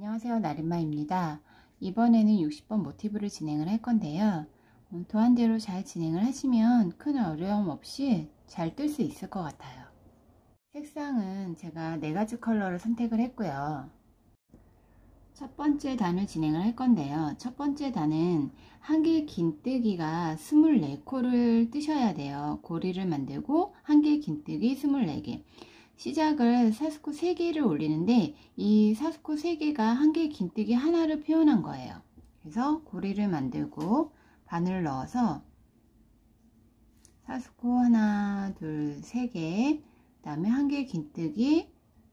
안녕하세요, 나림마입니다. 이번에는 60번 모티브를 진행을 할 건데요. 도안대로 잘 진행을 하시면 큰 어려움 없이 잘 뜰 수 있을 것 같아요. 색상은 제가 4가지 컬러를 선택을 했고요. 첫 번째 단을 진행을 할 건데요. 첫 번째 단은 한길 긴뜨기가 24코를 뜨셔야 돼요. 고리를 만들고 한길 긴뜨기 24개. 시작을 사스코 3개를 올리는데 이 사스코 3개가 한길 긴뜨기 하나를 표현한 거예요. 그래서 고리를 만들고 바늘을 넣어서 사스코 하나, 둘, 3개, 그 다음에 한길 긴뜨기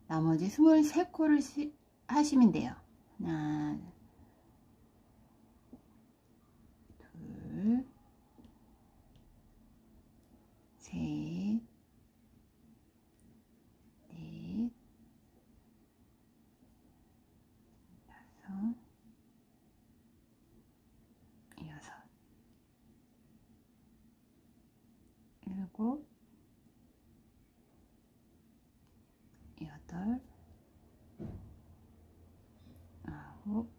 나머지 23코를 하시면 돼요. 하나, 둘, 셋, 넷, 다섯, 여섯, 일곱, 여덟, 아홉,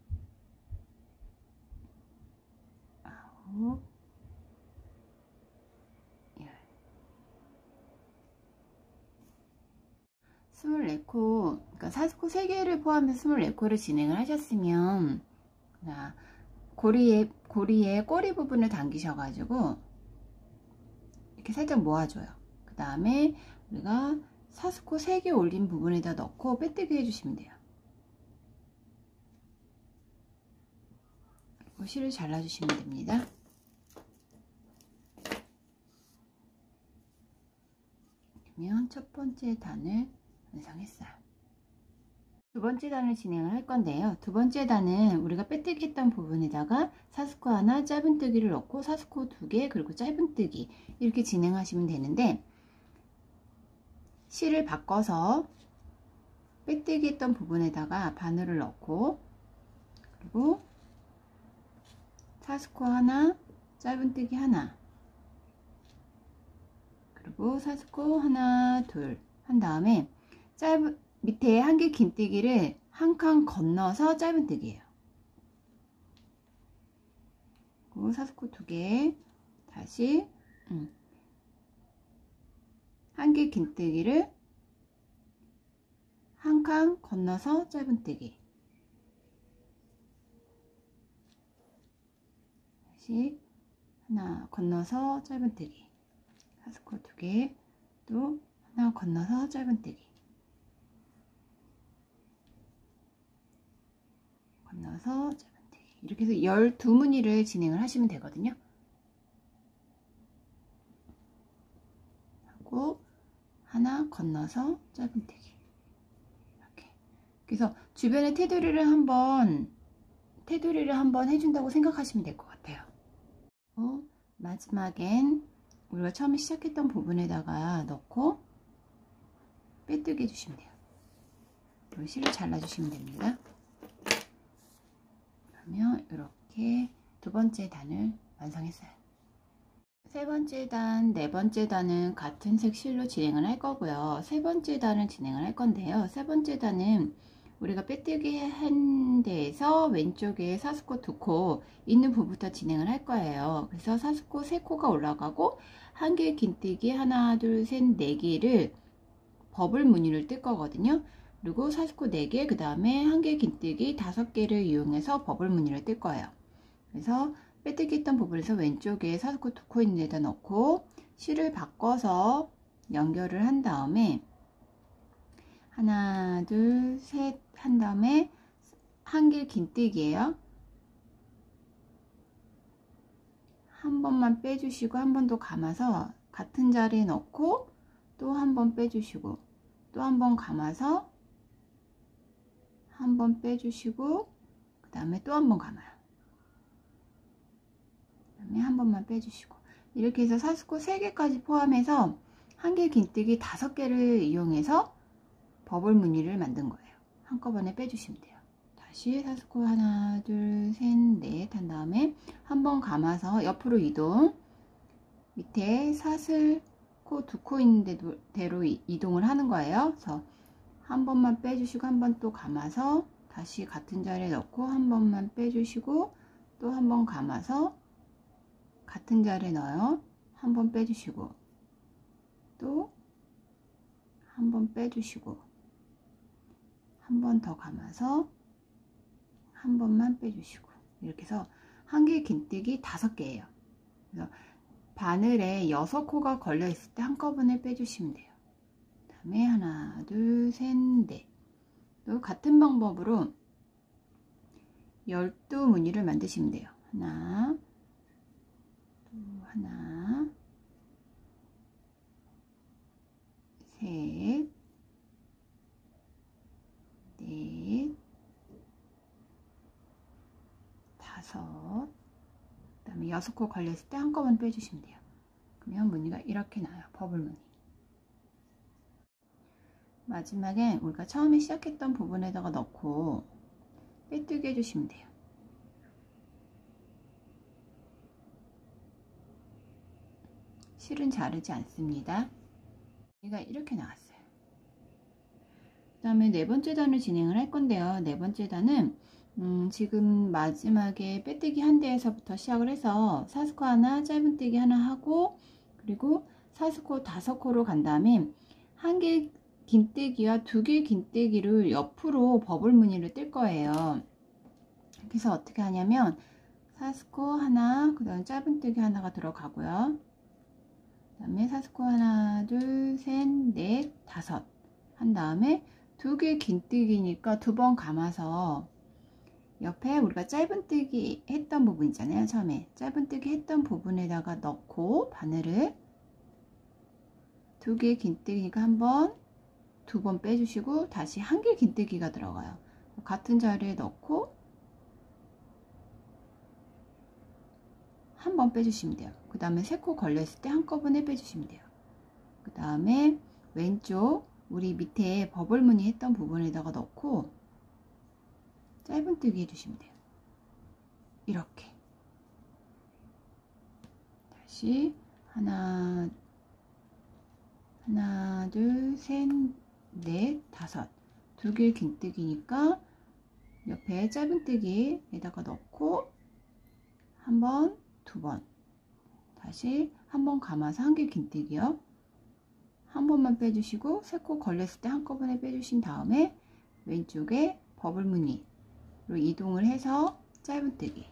열. 24코, 그러니까 사스코 3개를 포함해서 24코를 진행을 하셨으면 고리에 꼬리 부분을 당기셔가지고 이렇게 살짝 모아줘요. 그 다음에 우리가 사스코 3개 올린 부분에다 넣고 빼뜨기 해주시면 돼요. 그리고 실을 잘라주시면 됩니다. 그러면 첫 번째 단을 완성했어요. 두 번째 단을 진행을 할 건데요. 두 번째 단은 우리가 빼뜨기 했던 부분에다가 사스코 하나, 짧은뜨기를 넣고 사스코 2개, 그리고 짧은뜨기 이렇게 진행하시면 되는데, 실을 바꿔서 빼뜨기 했던 부분에다가 바늘을 넣고, 그리고 사스코 하나, 짧은뜨기 하나, 그리고 사스코 하나, 둘 한 다음에 밑에 한길 긴뜨기를 한 칸 건너서 짧은뜨기예요. 그리고 사스코 2개 다시 한길 긴뜨기를 한 칸 건너서 짧은뜨기, 다시 하나 건너서 짧은뜨기, 사스코 2개 또 하나 건너서 짧은뜨기, 건너서 짧은뜨기, 이렇게 해서 12무늬를 진행을 하시면 되거든요. 하고 하나 건너서 짧은뜨기, 이렇게. 그래서 주변에 테두리를 한번 해준다고 생각하시면 될 것 같아요. 마지막엔 우리가 처음에 시작했던 부분에다가 넣고 빼뜨기 해주시면 돼요. 그리고 실을 잘라주시면 됩니다. 그러면 이렇게 두 번째 단을 완성했어요. 세 번째 단, 네 번째 단은 같은 색 실로 진행을 할 거고요. 세 번째 단을 진행을 할 건데요. 세 번째 단은 우리가 빼뜨기 한 데에서 왼쪽에 사스코 2코 있는 부분부터 진행을 할 거예요. 그래서 사스코 3코가 올라가고 한길 긴뜨기 하나, 둘, 셋, 4개를 버블 무늬를 뜰 거거든요. 그리고 사스코 4개, 그 다음에 한길 긴뜨기 5개를 이용해서 버블 무늬를 뜰 거예요. 그래서 빼뜨기 했던 부분에서 왼쪽에 사스코 2코 있는 데다 넣고 실을 바꿔서 연결을 한 다음에 하나, 둘, 셋 한 다음에 한길 긴뜨기예요. 한 번만 빼주시고 한 번 더 감아서 같은 자리에 넣고 또 한 번 빼주시고 또 한 번 감아서 한 번 빼주시고 그 다음에 또 한 번 감아요. 그 다음에 한 번만 빼주시고, 이렇게 해서 사스코 3개까지 포함해서 한길 긴뜨기 5개를 이용해서 버블 무늬를 만든 거예요. 한꺼번에 빼주시면 돼요. 다시 사스코 하나, 둘, 셋, 넷 한 다음에 한 번 감아서 옆으로 이동, 밑에 사슬코 2코 있는 대로 이동을 하는 거예요. 그래서 한 번만 빼주시고 한 번 또 감아서 다시 같은 자리에 넣고 한 번만 빼주시고 또 한 번 감아서 같은 자리에 넣어요. 한 번 빼주시고 또 한 번 빼주시고 한 번 더 감아서 한 번만 빼주시고 이렇게 해서 한 개 긴뜨기 5개예요. 그래서 바늘에 6코가 걸려 있을 때 한꺼번에 빼주시면 돼요. 그 다음에 하나, 둘, 셋, 넷. 또 같은 방법으로 12무늬를 만드시면 돼요. 하나, 또 하나, 셋, 넷, 5, 그 다음에 6코 걸렸을 때 한꺼번에 빼주시면 돼요. 그러면 무늬가 이렇게 나와요. 버블 무늬. 마지막에 우리가 처음에 시작했던 부분에다가 넣고 빼뜨기 해주시면 돼요. 실은 자르지 않습니다. 얘가 이렇게 나왔어요. 그 다음에 네 번째 단을 진행을 할 건데요. 네 번째 단은 지금 마지막에 빼뜨기 한 대에서부터 시작을 해서 사스코 하나, 짧은뜨기 하나 하고 그리고 사스코 5코로 간 다음에 한 개 긴뜨기와 2개 긴뜨기를 옆으로 버블 무늬를 뜰 거예요. 그래서 어떻게 하냐면 사스코 하나, 그 다음에 짧은뜨기 하나가 들어가고요. 그 다음에 사스코 하나, 둘, 셋, 넷, 5 한 다음에 2개 긴뜨기니까 2번 감아서 옆에 우리가 짧은뜨기 했던 부분 있잖아요. 처음에 짧은뜨기 했던 부분에다가 넣고 바늘을 2개 긴뜨기니까 한 번, 2번 빼주시고 다시 한 개 긴뜨기가 들어가요. 같은 자리에 넣고 한 번 빼주시면 돼요. 그 다음에 3코 걸렸을 때 한꺼번에 빼주시면 돼요. 그 다음에 왼쪽 우리 밑에 버블 무늬 했던 부분에다가 넣고 짧은뜨기 해주시면 돼요. 이렇게 다시 하나, 둘, 셋, 넷, 5 2개 긴뜨기니까 옆에 짧은뜨기에다가 넣고 한 번, 2번 다시 한 번 감아서 한 개 긴뜨기요. 한 번만 빼주시고 3코 걸렸을 때 한꺼번에 빼주신 다음에 왼쪽에 버블 무늬로 이동을 해서 짧은뜨기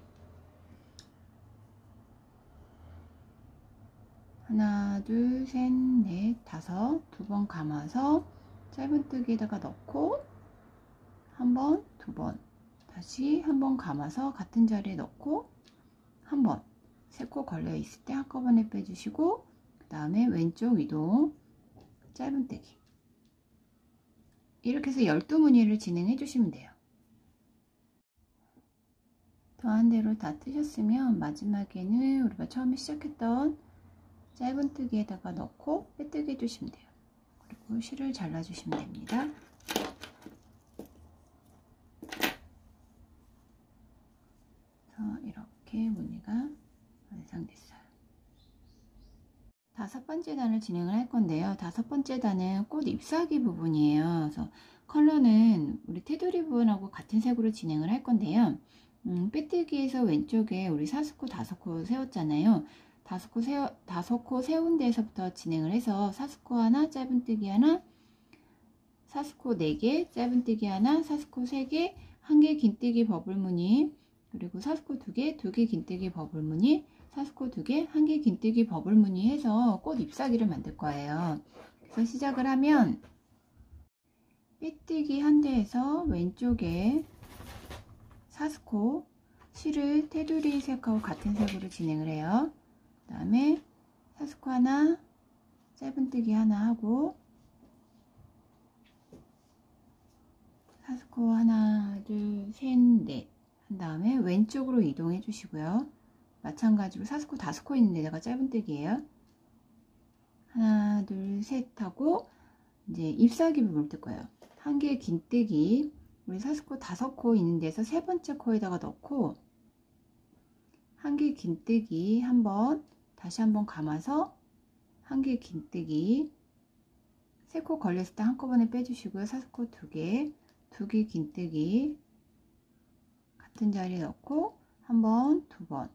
하나, 둘, 셋, 넷, 5 2번 감아서 짧은뜨기에다가 넣고 한 번, 2번 다시 한 번 감아서 같은 자리에 넣고 한 번 3코 걸려 있을 때 한꺼번에 빼주시고 그 다음에 왼쪽 이동 짧은뜨기 이렇게 해서 12무늬를 진행해 주시면 돼요. 더한 대로 다 뜨셨으면 마지막에는 우리가 처음에 시작했던 짧은뜨기에다가 넣고 빼뜨기 해주시면 돼요. 그리고 실을 잘라주시면 됩니다. 그래서 이렇게 무늬가 완성됐어요. 5번째 단을 진행을 할 건데요. 5번째 단은 꽃 잎사귀 부분이에요. 그래서 컬러는 우리 테두리 부분하고 같은 색으로 진행을 할 건데요. 빼뜨기에서 왼쪽에 우리 사스코 5코 세웠잖아요. 5코 세운 데에서부터 진행을 해서 사스코 하나, 짧은뜨기 하나, 사스코 4개, 짧은뜨기 하나, 사스코 3개, 1개 긴뜨기 버블 무늬, 그리고 사스코 2개, 2개 긴뜨기 버블 무늬, 사스코 2개, 1개 긴뜨기 버블 무늬 해서 꽃 잎사귀를 만들 거예요. 그래서 시작을 하면 빼뜨기 한 대에서 왼쪽에 사스코 실을 테두리 색하고 같은 색으로 진행을 해요. 그 다음에 사스코 하나, 짧은뜨기 하나 하고 사스코 하나, 둘, 셋, 넷 한 다음에 왼쪽으로 이동해 주시고요. 마찬가지로 사스코 5코 있는 데다가 짧은뜨기예요. 하나, 둘, 셋 하고 이제 잎사귀 부분을 뜰 거예요. 한 개 긴뜨기 우리 사스코 5코 있는 데서 세 번째 코에다가 넣고 한 개 긴뜨기 한번 다시 한번 감아서 한 개 긴뜨기 3코 걸렸을 때 한꺼번에 빼주시고요. 사스코 2개, 2개 긴뜨기 같은 자리에 넣고 한 번, 두 번,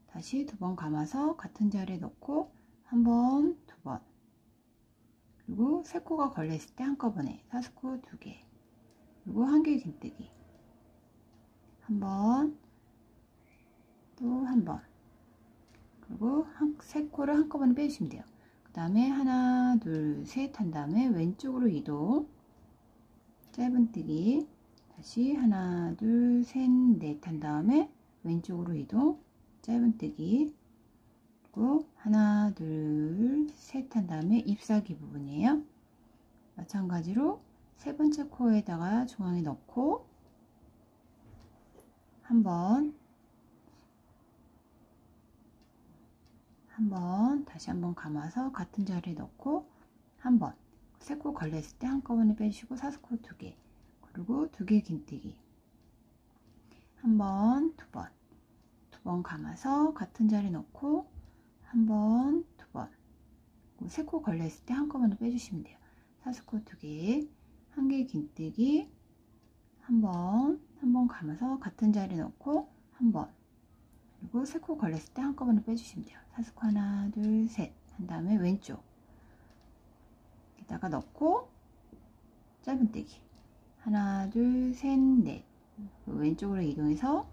다시 두 번 감아서 같은 자리에 넣고 한 번, 두 번, 그리고 세 코가 걸렸을 때 한꺼번에 사스코 2개, 그리고 한 개 긴뜨기 한 번, 또 한 번, 그리고 세 코를 한꺼번에 빼주시면 돼요. 그 다음에 하나, 둘, 셋 한 다음에 왼쪽으로 이동, 짧은뜨기, 다시 하나, 둘, 셋, 넷 한 다음에 왼쪽으로 이동, 짧은뜨기, 그리고 하나, 둘, 셋 한 다음에 잎사귀 부분이에요. 마찬가지로 세 번째 코에다가 중앙에 넣고 한 번, 다시 한 번 감아서 같은 자리에 넣고 한 번, 세 코 걸렸을 때 한꺼번에 빼주시고 사스코 2개, 그리고 2개 긴뜨기 한 번, 두 번 감아서 같은 자리에 넣고 한 번, 두 번, 세 코 걸렸을 때 한꺼번에 빼주시면 돼요. 사스코 2개, 한 개 긴뜨기 한 번 감아서 같은 자리에 넣고 한 번, 그리고 세 코 걸렸을 때 한꺼번에 빼주시면 돼요. 사스코 하나, 둘, 셋 한 다음에 왼쪽 여기다가 넣고 짧은뜨기 하나, 둘, 셋, 넷, 왼쪽으로 이동해서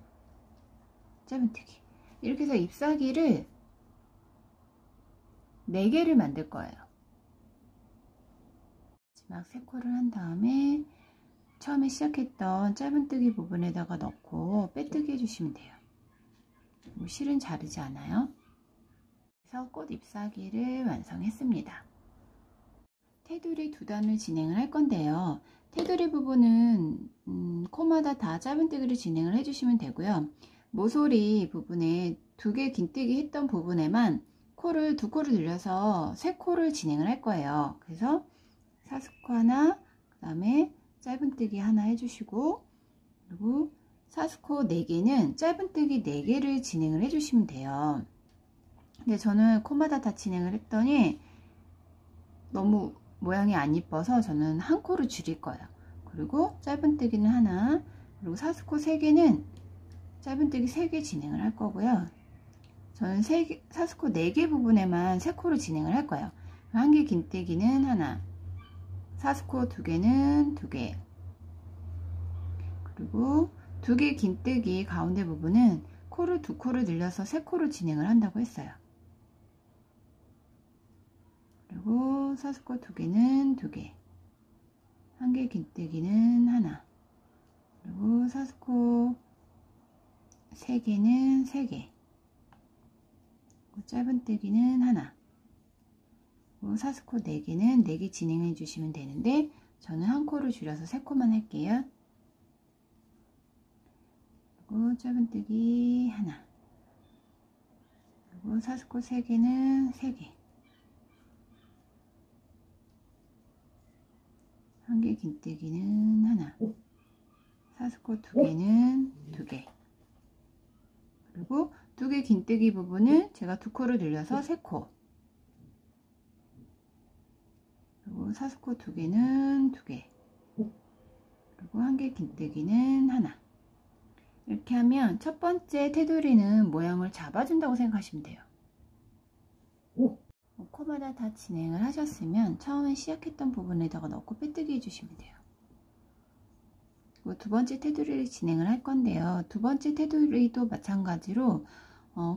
짧은뜨기. 이렇게 해서 잎사귀를 4개를 만들 거예요. 마지막 3코를 한 다음에 처음에 시작했던 짧은뜨기 부분에다가 넣고 빼뜨기 해주시면 돼요. 실은 자르지 않아요. 그래서 꽃 잎사귀를 완성했습니다. 테두리 2단을 진행을 할 건데요. 테두리 부분은 코마다 다 짧은뜨기를 진행을 해주시면 되고요. 모서리 부분에 2개 긴뜨기 했던 부분에만 코를 2코를 늘려서 3코를 진행을 할 거예요. 그래서 사스코 하나, 그 다음에 짧은뜨기 하나 해주시고, 그리고 사스코 4개는 짧은뜨기 4개를 진행을 해주시면 돼요. 근데 저는 코마다 다 진행을 했더니 너무 모양이 안 이뻐서 저는 한 코를 줄일 거예요. 그리고 짧은뜨기는 하나, 그리고 사스코 3개는 짧은뜨기 3개 진행을 할 거고요. 저는 사스코 4개 부분에만 3코를 진행을 할 거예요. 한 개 긴뜨기는 하나, 사스코 2개는 2개, 그리고 2개 긴뜨기 가운데 부분은 코를 2코를 늘려서 3코를 진행을 한다고 했어요. 그리고 사스코 2개는 2개, 한 개 긴뜨기는 하나, 그리고 사스코 3개는 3개, 짧은뜨기는 하나, 그리고 사스코 4개는 4개 진행해 주시면 되는데 저는 한 코를 줄여서 3코만 할게요. 그리고 짧은뜨기 하나, 그리고 사스코 3개는 3개, 한 개 긴뜨기는 하나, 사스코 2개는 2개, 그리고 2개 긴뜨기 부분은 제가 2코를 늘려서 3코, 그리고 사스코 2개는 2개, 그리고 한 개 긴뜨기는 하나. 이렇게 하면 첫 번째 테두리는 모양을 잡아준다고 생각하시면 돼요. 코마다 다 진행을 하셨으면 처음에 시작했던 부분에다가 넣고 빼뜨기 해주시면 돼요. 그리고 두 번째 테두리를 진행을 할 건데요. 두 번째 테두리도 마찬가지로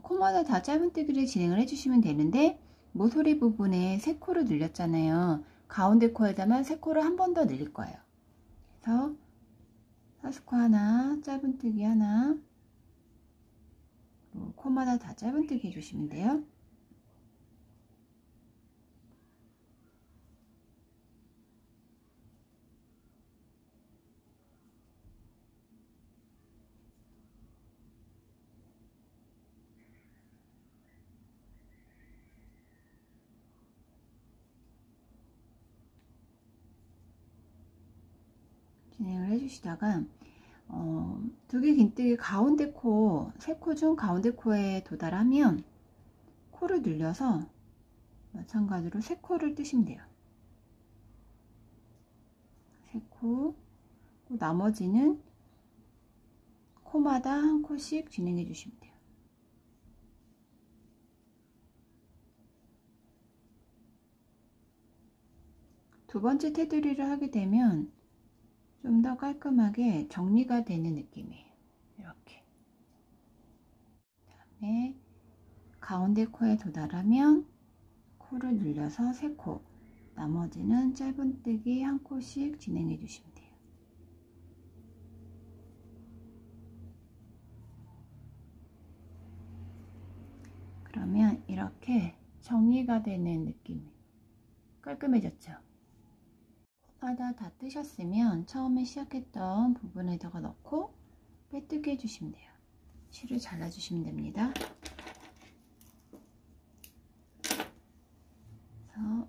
코마다 다 짧은뜨기를 진행을 해주시면 되는데 모서리 부분에 3코를 늘렸잖아요. 가운데 코에다만 3코를 한 번 더 늘릴 거예요. 그래서 사스코 하나, 짧은뜨기 하나, 코마다 다 짧은뜨기 해주시면 돼요. 진행을 해주시다가 2개 긴뜨기 가운데 코, 3코 중 가운데 코에 도달하면 코를 늘려서 마찬가지로 3코를 뜨시면 돼요. 3코, 나머지는 코마다 한 코씩 진행해 주시면 돼요. 두 번째 테두리를 하게 되면 좀 더 깔끔하게 정리가 되는 느낌이에요. 이렇게. 그다음에 가운데 코에 도달하면 코를 눌려서 3코, 나머지는 짧은뜨기 한 코씩 진행해 주시면 돼요. 그러면 이렇게 정리가 되는 느낌이 깔끔해졌죠? 코바다 다 뜨셨으면 처음에 시작했던 부분에다가 넣고 빼뜨게 해주시면 돼요. 실을 잘라주시면 됩니다. 그래서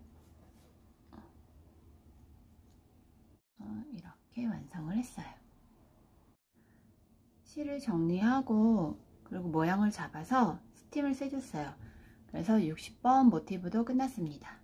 이렇게 완성을 했어요. 실을 정리하고 그리고 모양을 잡아서 스팀을 쐬줬어요. 그래서 60번 모티브도 끝났습니다.